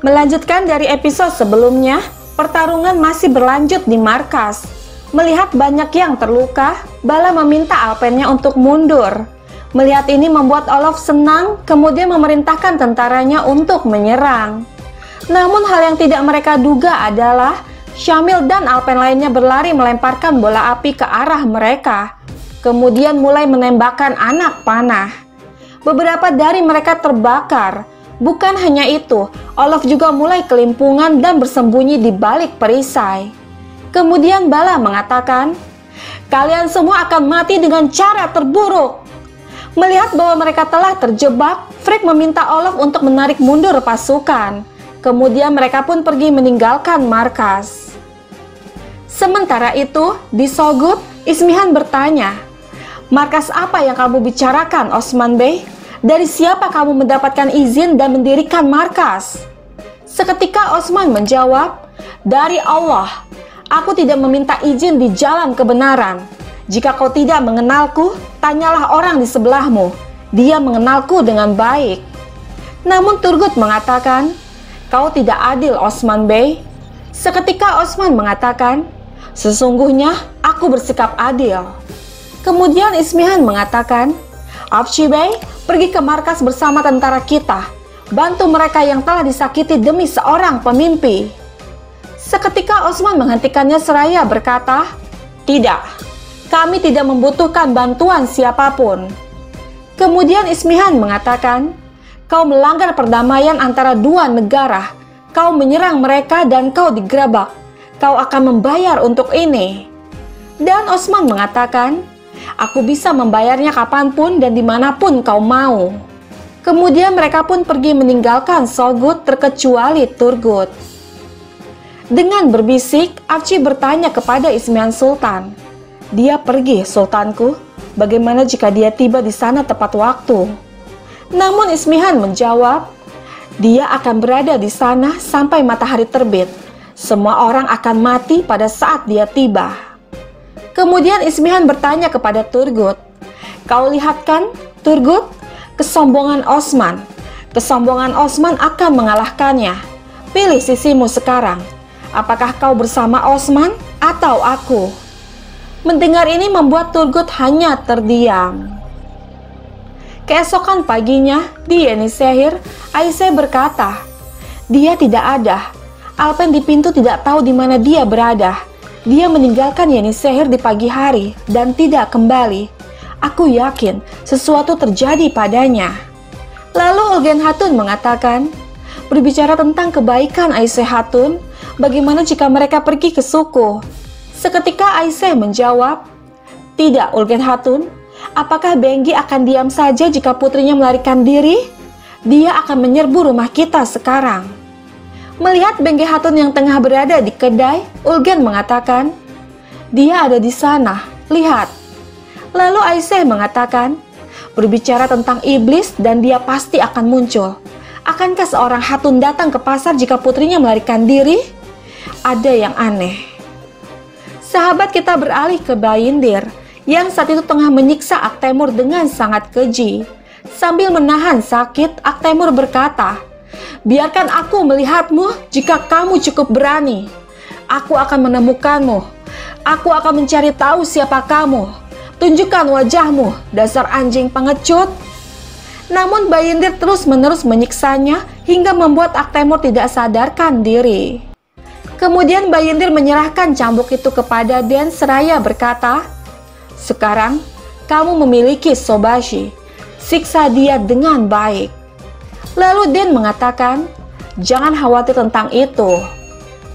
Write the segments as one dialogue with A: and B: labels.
A: Melanjutkan dari episode sebelumnya, pertarungan masih berlanjut di markas. Melihat banyak yang terluka, Bala meminta Alpennya untuk mundur. Melihat ini membuat Olof senang, kemudian memerintahkan tentaranya untuk menyerang. Namun hal yang tidak mereka duga adalah Shamil dan Alpen lainnya berlari melemparkan bola api ke arah mereka. Kemudian mulai menembakkan anak panah. Beberapa dari mereka terbakar. Bukan hanya itu, Olof juga mulai kelimpungan dan bersembunyi di balik perisai. Kemudian Bala mengatakan, "Kalian semua akan mati dengan cara terburuk." Melihat bahwa mereka telah terjebak, Frigg meminta Olof untuk menarik mundur pasukan. Kemudian mereka pun pergi meninggalkan markas. Sementara itu, di Sogud, Ismihan bertanya, "Markas apa yang kamu bicarakan, Osman Bey? Dari siapa kamu mendapatkan izin dan mendirikan markas?" Seketika Osman menjawab, "Dari Allah. Aku tidak meminta izin di jalan kebenaran. Jika kau tidak mengenalku, tanyalah orang di sebelahmu. Dia mengenalku dengan baik." Namun Turgut mengatakan, "Kau tidak adil, Osman Bey." Seketika Osman mengatakan, "Sesungguhnya aku bersikap adil." Kemudian Ismihan mengatakan, "Afci Bey, pergi ke markas bersama tentara kita. Bantu mereka yang telah disakiti demi seorang pemimpi." Seketika Osman menghentikannya seraya berkata, "Tidak, kami tidak membutuhkan bantuan siapapun." Kemudian Ismihan mengatakan, "Kau melanggar perdamaian antara dua negara. Kau menyerang mereka dan kau digerebek. Kau akan membayar untuk ini." Dan Osman mengatakan, "Aku bisa membayarnya kapanpun dan dimanapun kau mau." Kemudian mereka pun pergi meninggalkan Sogud terkecuali Turgut. Dengan berbisik, Afci bertanya kepada Ismihan Sultan, "Dia pergi, Sultanku. Bagaimana jika dia tiba di sana tepat waktu?" Namun Ismihan menjawab, "Dia akan berada di sana sampai matahari terbit. Semua orang akan mati pada saat dia tiba." Kemudian Ismihan bertanya kepada Turgut, "Kau lihat kan, Turgut? Kesombongan Osman. Kesombongan Osman akan mengalahkannya. Pilih sisimu sekarang. Apakah kau bersama Osman atau aku?" Mendengar ini membuat Turgut hanya terdiam. Keesokan paginya, di Yenisehir, Aisy berkata, "Dia tidak ada. Alpen di pintu tidak tahu di mana dia berada. Dia meninggalkan Yenisehir di pagi hari dan tidak kembali. Aku yakin sesuatu terjadi padanya." Lalu Ulgen Hatun mengatakan, "Berbicara tentang kebaikan Aisy Hatun, bagaimana jika mereka pergi ke suku?" Seketika Aisy menjawab, "Tidak, Ulgen Hatun. Apakah Benggi akan diam saja jika putrinya melarikan diri? Dia akan menyerbu rumah kita sekarang." Melihat Benggi Hatun yang tengah berada di kedai, Ulgen mengatakan, "Dia ada di sana, lihat." Lalu Aisy mengatakan, "Berbicara tentang iblis dan dia pasti akan muncul. Akankah seorang Hatun datang ke pasar jika putrinya melarikan diri? Ada yang aneh." Sahabat kita beralih ke Bayindir, yang saat itu tengah menyiksa Aktemur dengan sangat keji. Sambil menahan sakit, Aktemur berkata, "Biarkan aku melihatmu jika kamu cukup berani. Aku akan menemukanmu. Aku akan mencari tahu siapa kamu. Tunjukkan wajahmu, dasar anjing pengecut." Namun Bayindir terus-menerus menyiksanya hingga membuat Aktemur tidak sadarkan diri. Kemudian Bayindir menyerahkan cambuk itu kepada Den seraya berkata, "Sekarang kamu memiliki Sobashi. Siksa dia dengan baik." Lalu Den mengatakan, "Jangan khawatir tentang itu."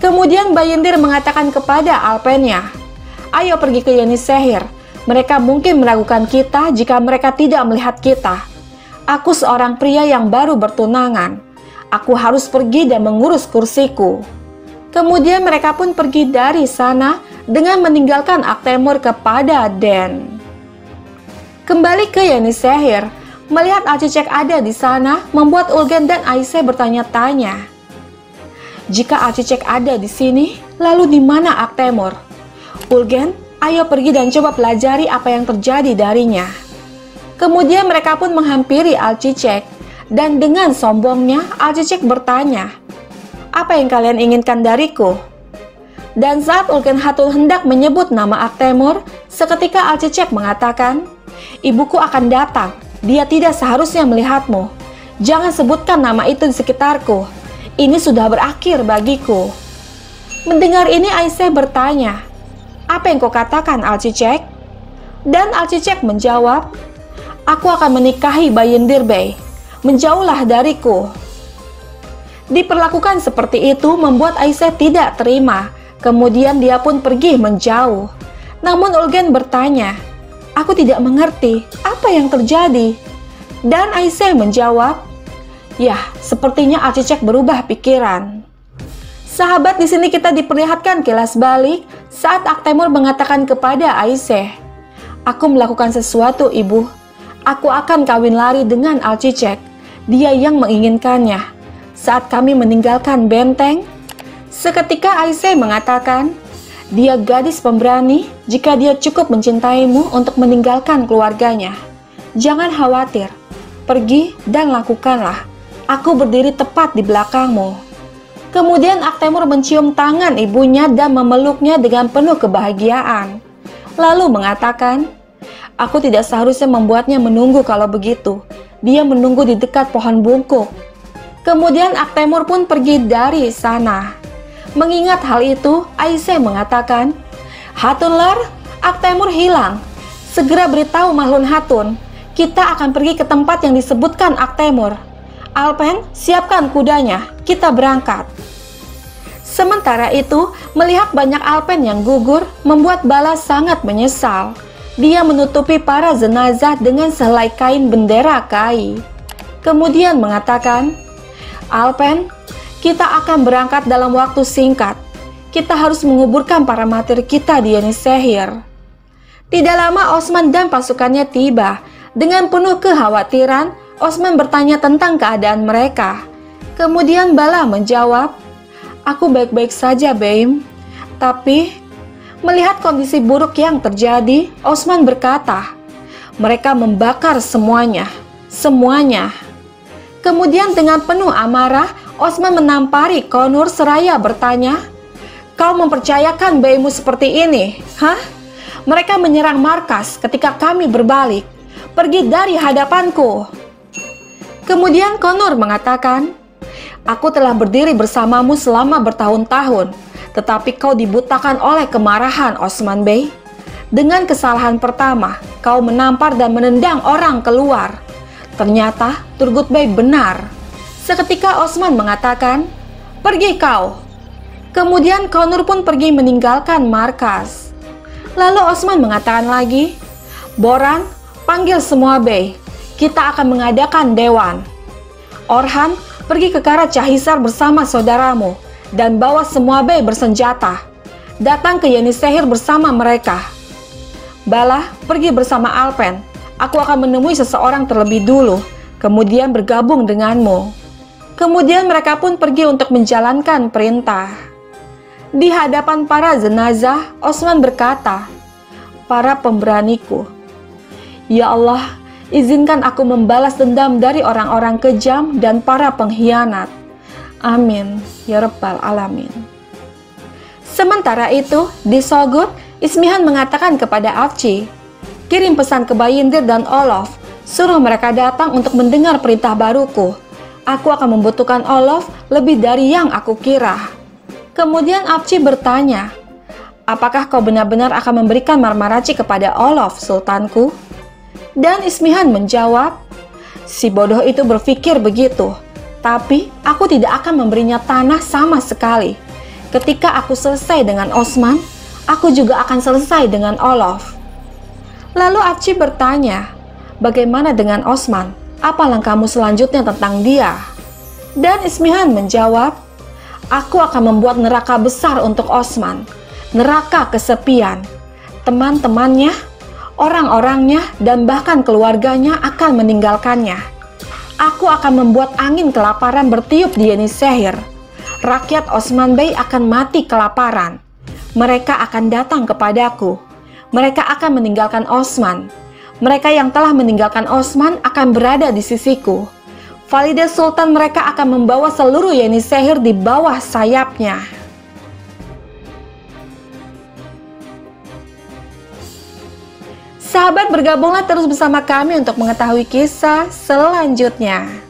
A: Kemudian Bayindir mengatakan kepada Alpennya, "Ayo pergi ke Yenisehir. Mereka mungkin meragukan kita jika mereka tidak melihat kita. Aku seorang pria yang baru bertunangan. Aku harus pergi dan mengurus kursiku." Kemudian mereka pun pergi dari sana dengan meninggalkan Aktemur kepada Den. Kembali ke Yenisehir, melihat Alcicek ada di sana membuat Ulgen dan Aisy bertanya-tanya. Jika Alcicek ada di sini, lalu di mana Aktemur? Ulgen, ayo pergi dan coba pelajari apa yang terjadi darinya. Kemudian mereka pun menghampiri Alcicek, dan dengan sombongnya Alcicek bertanya, Apa yang kalian inginkan dariku? Dan saat Ulken Hatun hendak menyebut nama Aktemur, seketika Alcicek mengatakan, "Ibuku akan datang. Dia tidak seharusnya melihatmu. Jangan sebutkan nama itu di sekitarku. Ini sudah berakhir bagiku." Mendengar ini Aisyah bertanya, "Apa yang kau katakan, Alcicek?" Dan Alcicek menjawab, "Aku akan menikahi Bayindir Bey. Menjauhlah dariku." Diperlakukan seperti itu membuat Aisyah tidak terima. Kemudian dia pun pergi menjauh. Namun Ulgen bertanya, "Aku tidak mengerti apa yang terjadi." Dan Aisyah menjawab, "Ya, sepertinya Alcicek berubah pikiran." Sahabat, di sini kita diperlihatkan kilas balik saat Aktemur mengatakan kepada Aisyah, "Aku melakukan sesuatu, Ibu. Aku akan kawin lari dengan Alcicek. Dia yang menginginkannya. Saat kami meninggalkan benteng," seketika Aisyah mengatakan, "Dia gadis pemberani jika dia cukup mencintaimu untuk meninggalkan keluarganya. Jangan khawatir, pergi dan lakukanlah. Aku berdiri tepat di belakangmu." Kemudian Aktemur mencium tangan ibunya dan memeluknya dengan penuh kebahagiaan. Lalu mengatakan, "Aku tidak seharusnya membuatnya menunggu kalau begitu. Dia menunggu di dekat pohon bungkuk." Kemudian Aktemur pun pergi dari sana. Mengingat hal itu, Aisyah mengatakan, "Hatunlar, Aktemur hilang. Segera beritahu Mahlun Hatun. Kita akan pergi ke tempat yang disebutkan Aktemur. Alpen, siapkan kudanya. Kita berangkat." Sementara itu, melihat banyak Alpen yang gugur, membuat Bala sangat menyesal. Dia menutupi para jenazah dengan sehelai kain bendera Kai. Kemudian mengatakan, "Alpen, kita akan berangkat dalam waktu singkat. Kita harus menguburkan para martir kita di Yenisehir." Tidak lama Osman dan pasukannya tiba. Dengan penuh kekhawatiran, Osman bertanya tentang keadaan mereka. Kemudian Bala menjawab, "Aku baik-baik saja, Beim. Tapi..." Melihat kondisi buruk yang terjadi, Osman berkata, "Mereka membakar semuanya. Semuanya." Kemudian dengan penuh amarah, Osman menampari Konur seraya bertanya, "Kau mempercayakan Beimu seperti ini? Hah? Mereka menyerang markas ketika kami berbalik. Pergi dari hadapanku." Kemudian Konur mengatakan, "Aku telah berdiri bersamamu selama bertahun-tahun, tetapi kau dibutakan oleh kemarahan Osman Bey. Dengan kesalahan pertama, kau menampar dan menendang orang keluar. Ternyata Turgut Bey benar." Seketika Osman mengatakan, "Pergi kau." Kemudian Konur pun pergi meninggalkan markas. Lalu Osman mengatakan lagi, "Boran, panggil semua Bey. Kita akan mengadakan dewan. Orhan, pergi ke Karacahisar bersama saudaramu dan bawa semua Bey bersenjata. Datang ke Yenisehir bersama mereka. Bala, pergi bersama Alpen. Aku akan menemui seseorang terlebih dulu, kemudian bergabung denganmu." Kemudian mereka pun pergi untuk menjalankan perintah. Di hadapan para jenazah, Osman berkata, "Para pemberaniku, ya Allah, izinkan aku membalas dendam dari orang-orang kejam dan para pengkhianat. Amin, ya Rabbal Alamin." Sementara itu, di Sogut, Ismihan mengatakan kepada Afci, "Kirim pesan ke Bayindir dan Olof, suruh mereka datang untuk mendengar perintah baruku. Aku akan membutuhkan Olof lebih dari yang aku kira." Kemudian Afci bertanya, "Apakah kau benar-benar akan memberikan Marmaraci kepada Olof, Sultanku?" Dan Ismihan menjawab, "Si bodoh itu berpikir begitu, tapi aku tidak akan memberinya tanah sama sekali. Ketika aku selesai dengan Osman, aku juga akan selesai dengan Olof." Lalu Afci bertanya, "Bagaimana dengan Osman? Apa langkahmu selanjutnya tentang dia?" Dan Ismihan menjawab, "Aku akan membuat neraka besar untuk Osman, neraka kesepian. Teman-temannya, orang-orangnya, dan bahkan keluarganya akan meninggalkannya. Aku akan membuat angin kelaparan bertiup di Yenisehir. Rakyat Osman Bey akan mati kelaparan. Mereka akan datang kepadaku. Mereka akan meninggalkan Osman. Mereka yang telah meninggalkan Osman akan berada di sisiku. Valide Sultan mereka akan membawa seluruh Yenisehir di bawah sayapnya. Sahabat, bergabunglah terus bersama kami untuk mengetahui kisah selanjutnya.